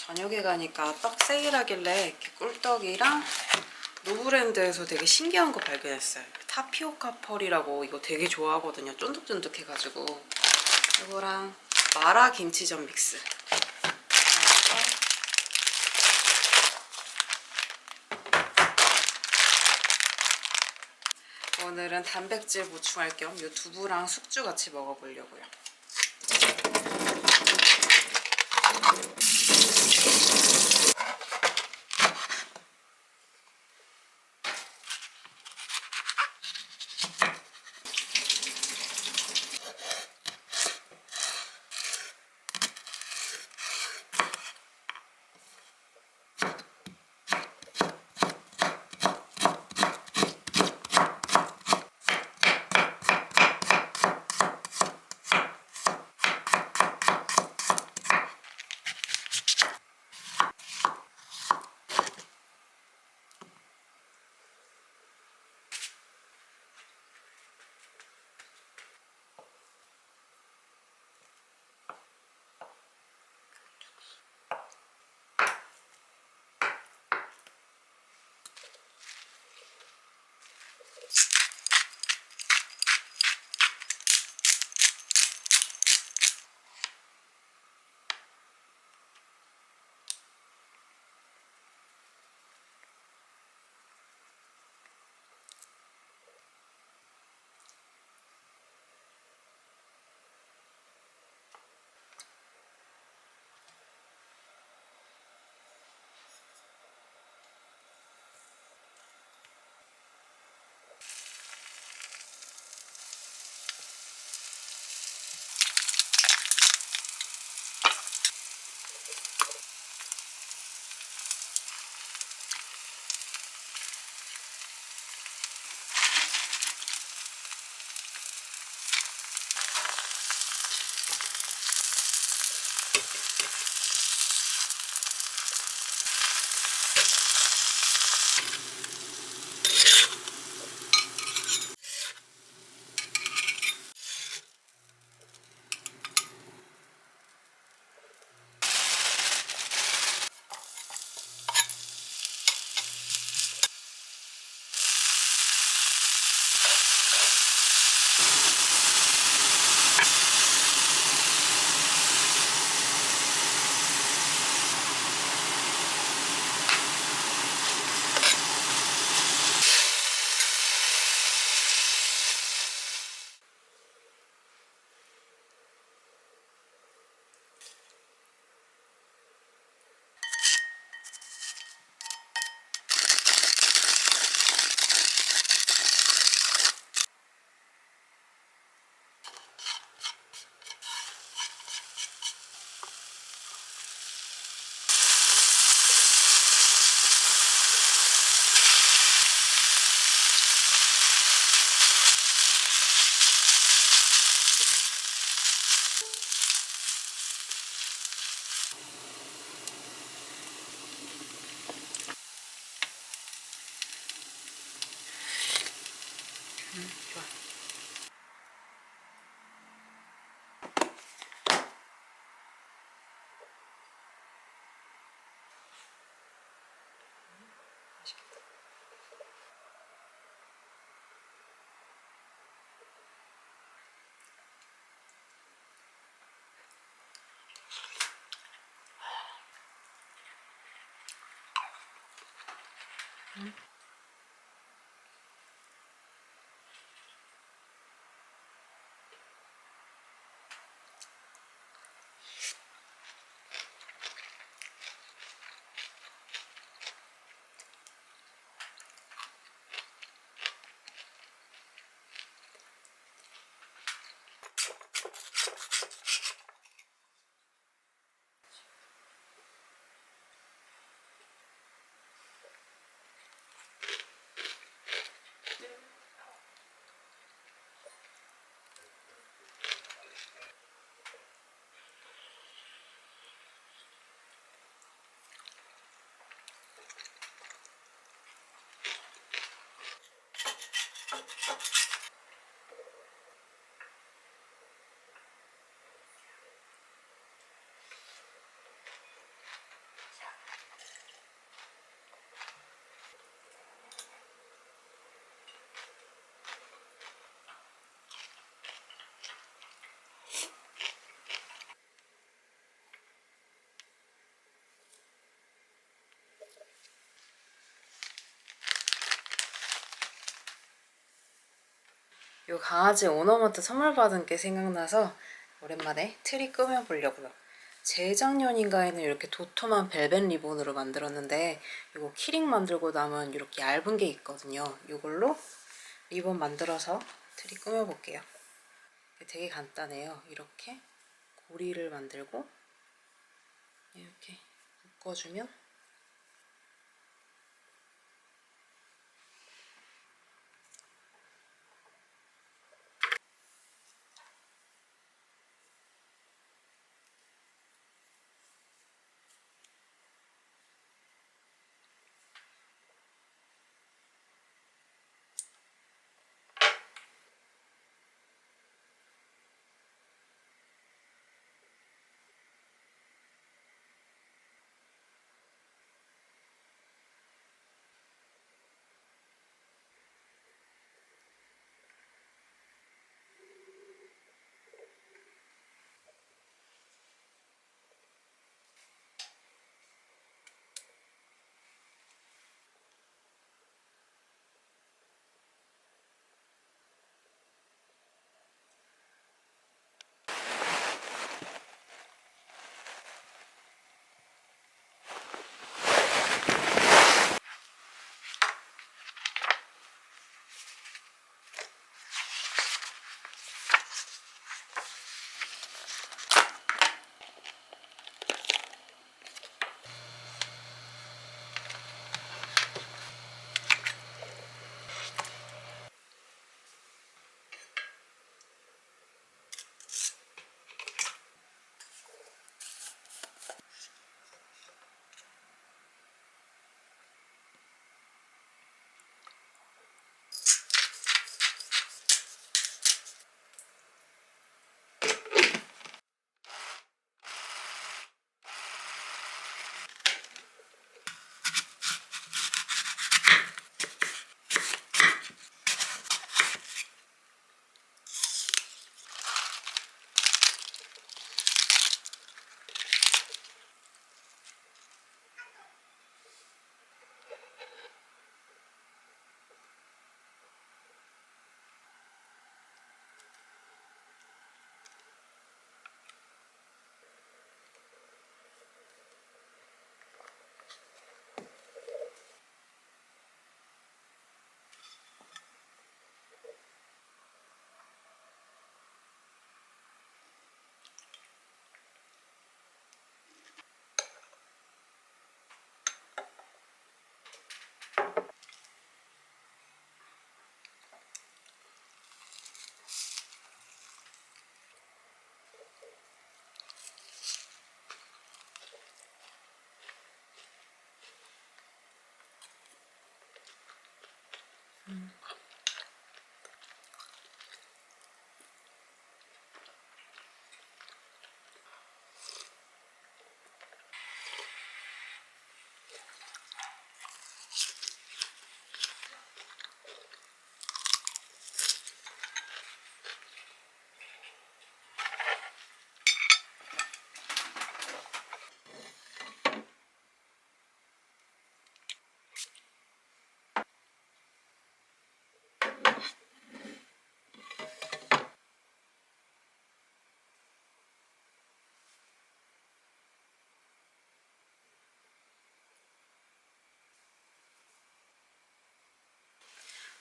저녁에 가니까 떡 세일하길래 이렇게 꿀떡이랑 노브랜드에서 되게 신기한 거 발견했어요. 타피오카 펄이라고, 이거 되게 좋아하거든요. 쫀득쫀득해가지고. 이거랑 마라 김치전 믹스. 오늘은 단백질 보충할 겸 이 두부랑 숙주 같이 먹어보려고요. 좋아. 맛있겠다. 요 강아지 오너먼트 선물 받은 게 생각나서 오랜만에 트리 꾸며보려고요. 재작년인가에는 이렇게 도톰한 벨벳 리본으로 만들었는데 이거 키링 만들고 남은 이렇게 얇은 게 있거든요. 이걸로 리본 만들어서 트리 꾸며볼게요. 되게 간단해요. 이렇게 고리를 만들고 이렇게 묶어주면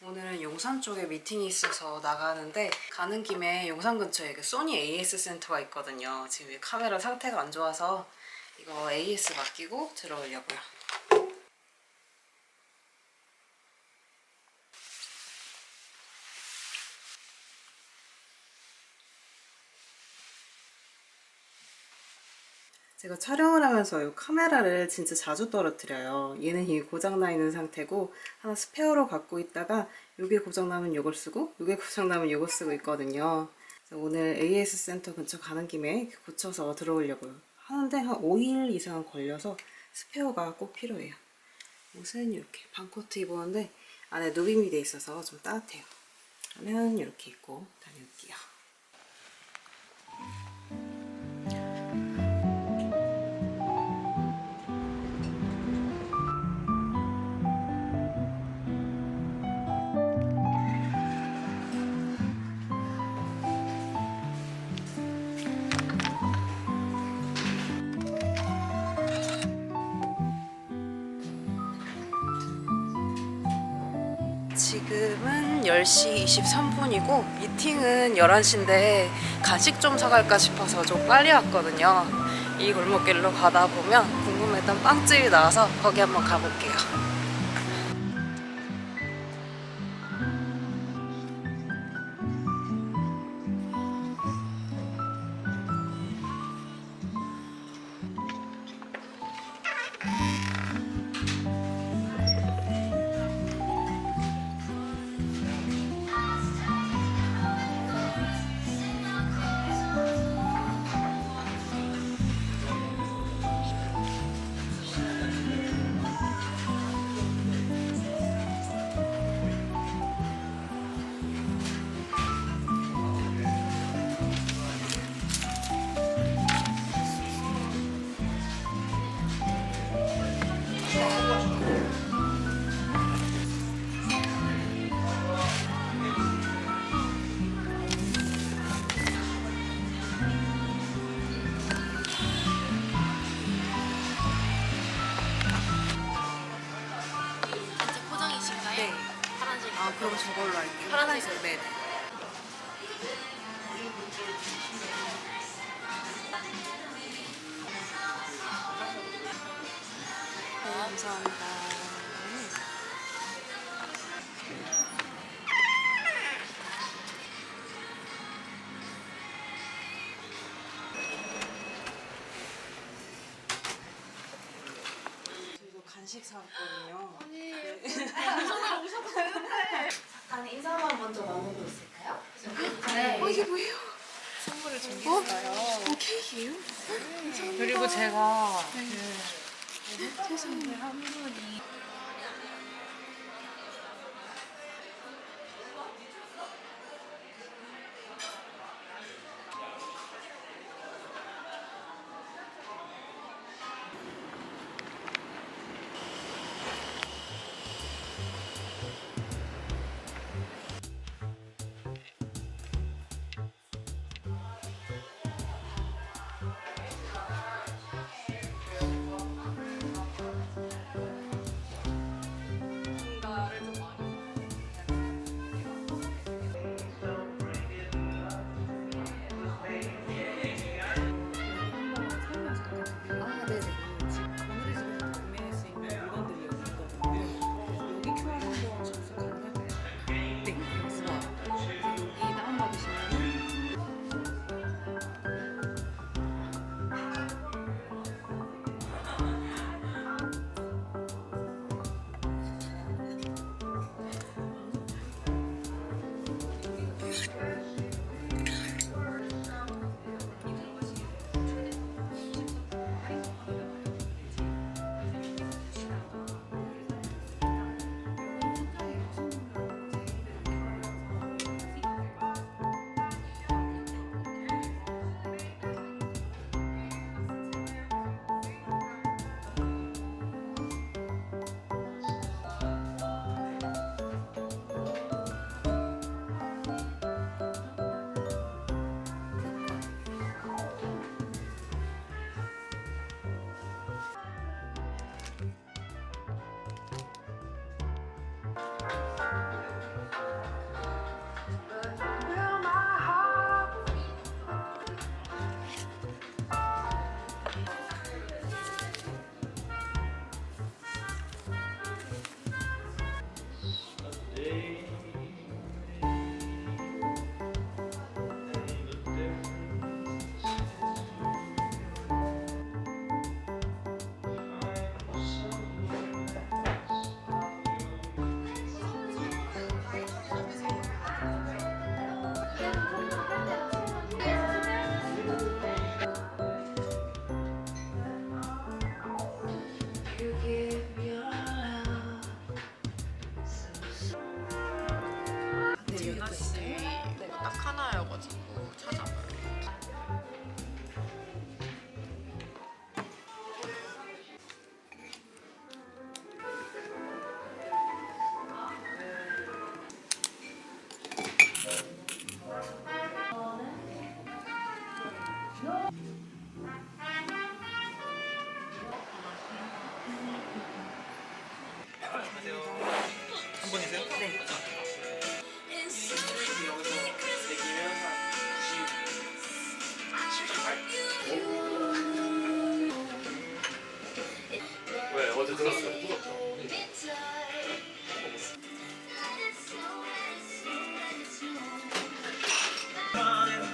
오늘은 용산 쪽에 미팅이 있어서 나가는데 가는 김에 용산 근처에 그 소니 AS 센터가 있거든요. 지금 카메라 상태가 안 좋아서 이거 AS 맡기고 들어오려고요. 제가 촬영을 하면서 이 카메라를 진짜 자주 떨어뜨려요. 얘는 이게 고장나 있는 상태고 하나 스페어로 갖고 있다가 이게 고장나면 이걸 쓰고 이게 고장나면 이걸 쓰고 있거든요. 그래서 오늘 AS 센터 근처 가는 김에 고쳐서 들어오려고요. 하는데 한 5일 이상 걸려서 스페어가 꼭 필요해요. 옷은 이렇게 반코트 입었는데 안에 누빔이 돼 있어서 좀 따뜻해요. 그러면 이렇게 입고 다녀올게요. 지금은 10시 23분이고 미팅은 11시인데 간식 좀 사갈까 싶어서 좀 빨리 왔거든요. 이 골목길로 가다 보면 궁금했던 빵집이 나와서 거기 한번 가볼게요. 단체 포장이신가요? 네. 파란색. 아, 그럼 저걸로 할게요. 파란색. 네. 감사합니다. 저희도 간식 사왔거든요. 잠깐 인사만 먼저 나누고 있을까요? 네. 이게 뭐예요? 선물을 준비했어요. 케이크예요? 그리고 제가 세상에. 한 분이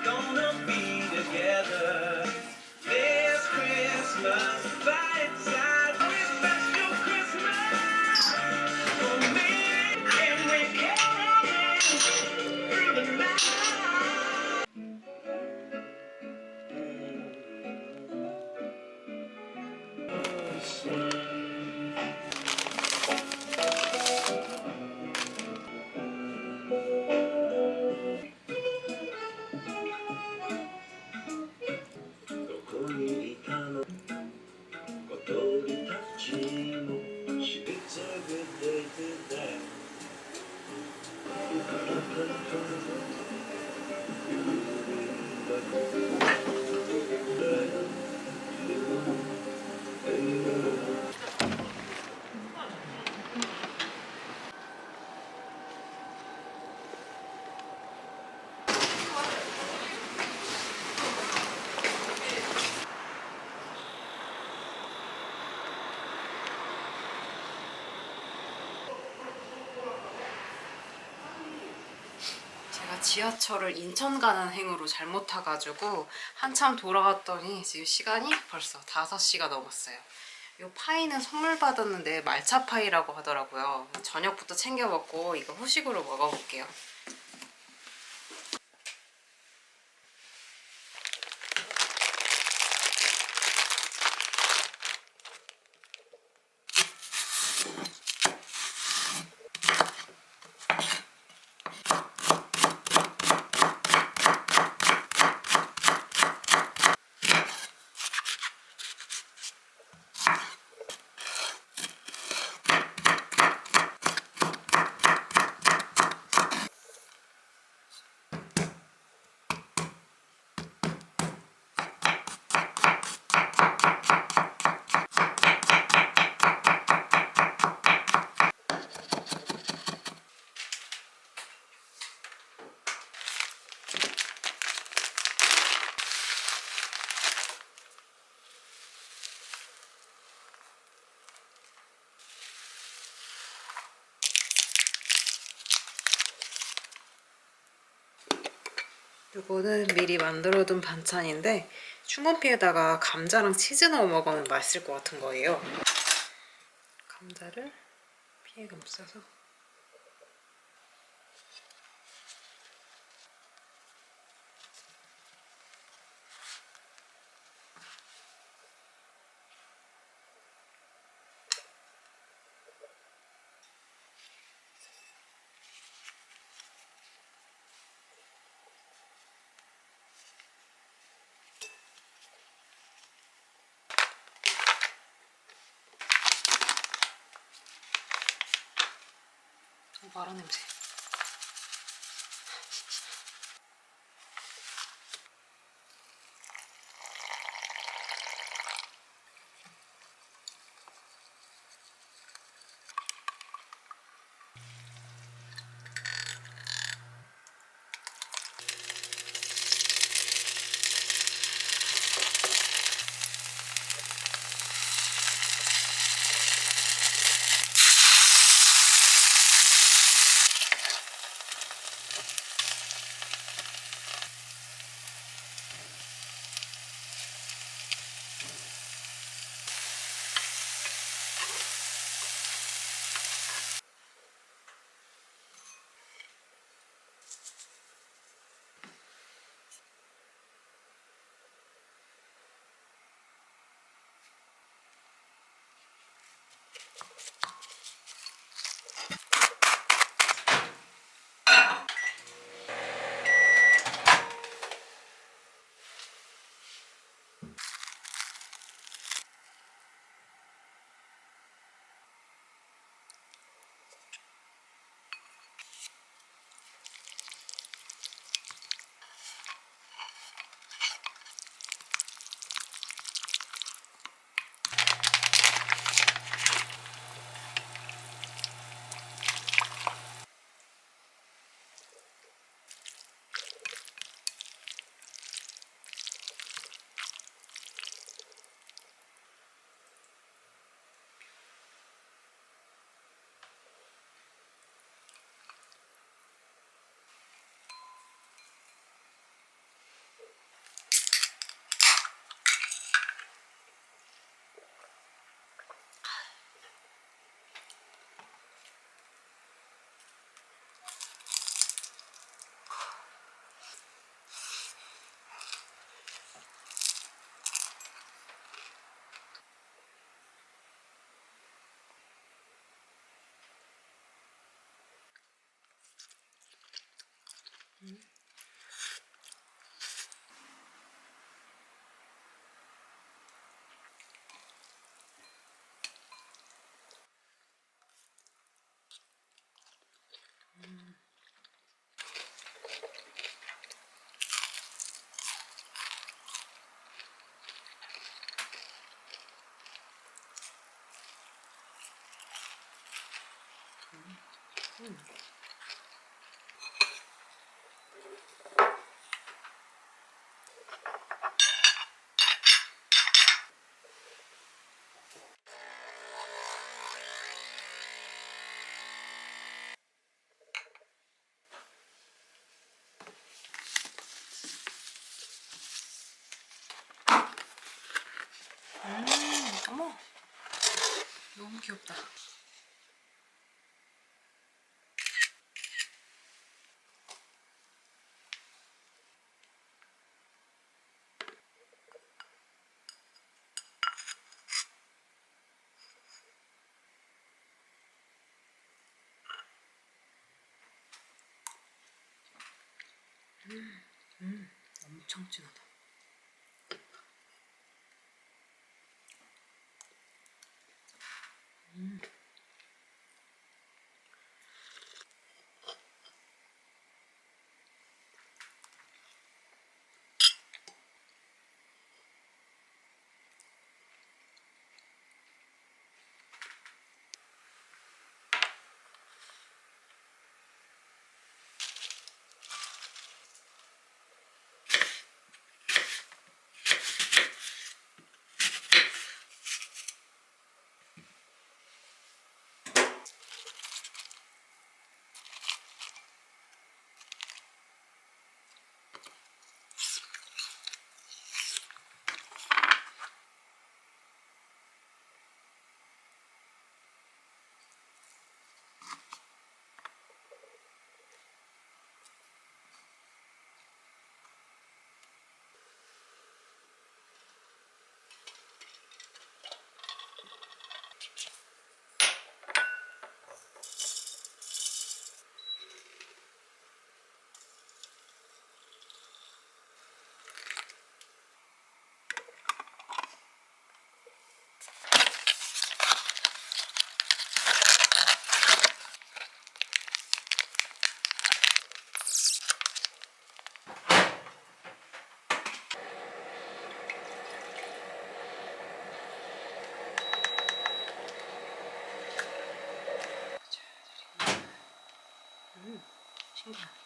Gonna be together this Christmas by its side. Special Christmas for me, and we're caroling through the night. It's a good day today. 제가 지하철을 인천 가는 행으로 잘못 타가지고 한참 돌아왔더니 지금 시간이 벌써 5시가 넘었어요. 이 파이는 선물 받았는데 말차 파이라고 하더라고요. 저녁부터 챙겨 먹고 이거 후식으로 먹어볼게요. 이거는 미리 만들어둔 반찬인데 슈먼피에다가 감자랑 치즈 넣어 먹으면 맛있을 것 같은 거예요. 감자를 피에 감싸서 마라 냄새. 어머, 너무 귀엽다. 엄청 진하다. 신기하네.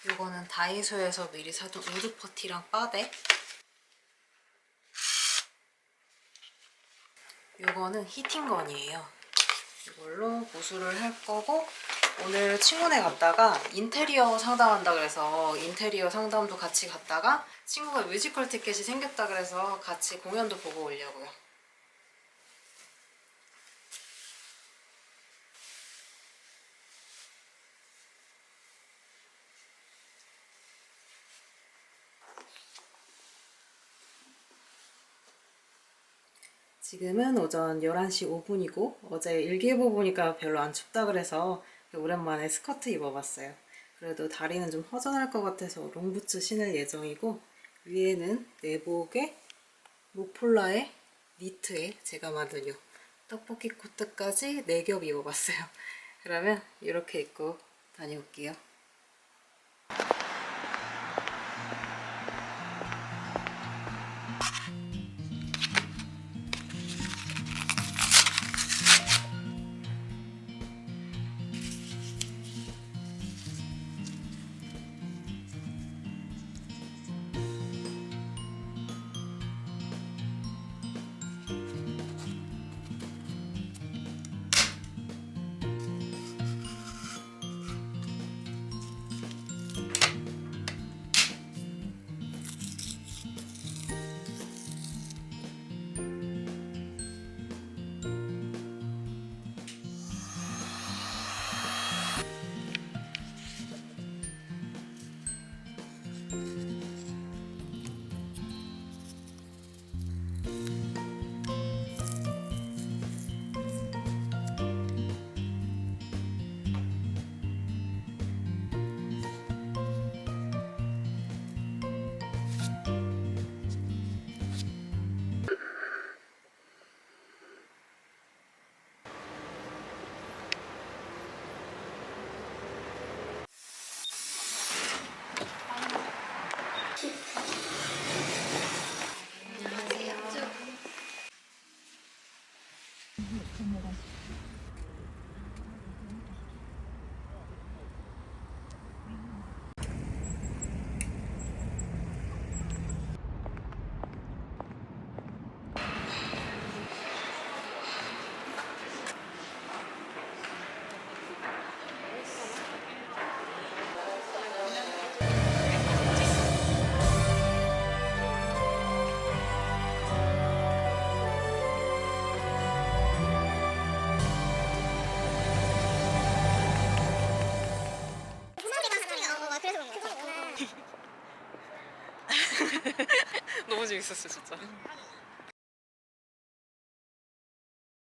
이거는 다이소에서 미리 사둔 우드 퍼티랑 빠데. 이거는 히팅건이에요. 이걸로 보수를 할 거고, 오늘 친구네 갔다가 인테리어 상담한다 그래서 인테리어 상담도 같이 갔다가 친구가 뮤지컬 티켓이 생겼다 그래서 같이 공연도 보고 오려고요. 지금은 오전 11시 5분이고 어제 일기예보 보니까 별로 안 춥다 그래서 오랜만에 스커트 입어봤어요. 그래도 다리는 좀 허전할 것 같아서 롱부츠 신을 예정이고, 위에는 내복에 목폴라에 니트에 제가 만든 요 떡볶이 코트까지 4겹 입어봤어요. 그러면 이렇게 입고 다녀올게요. 있었어 진짜.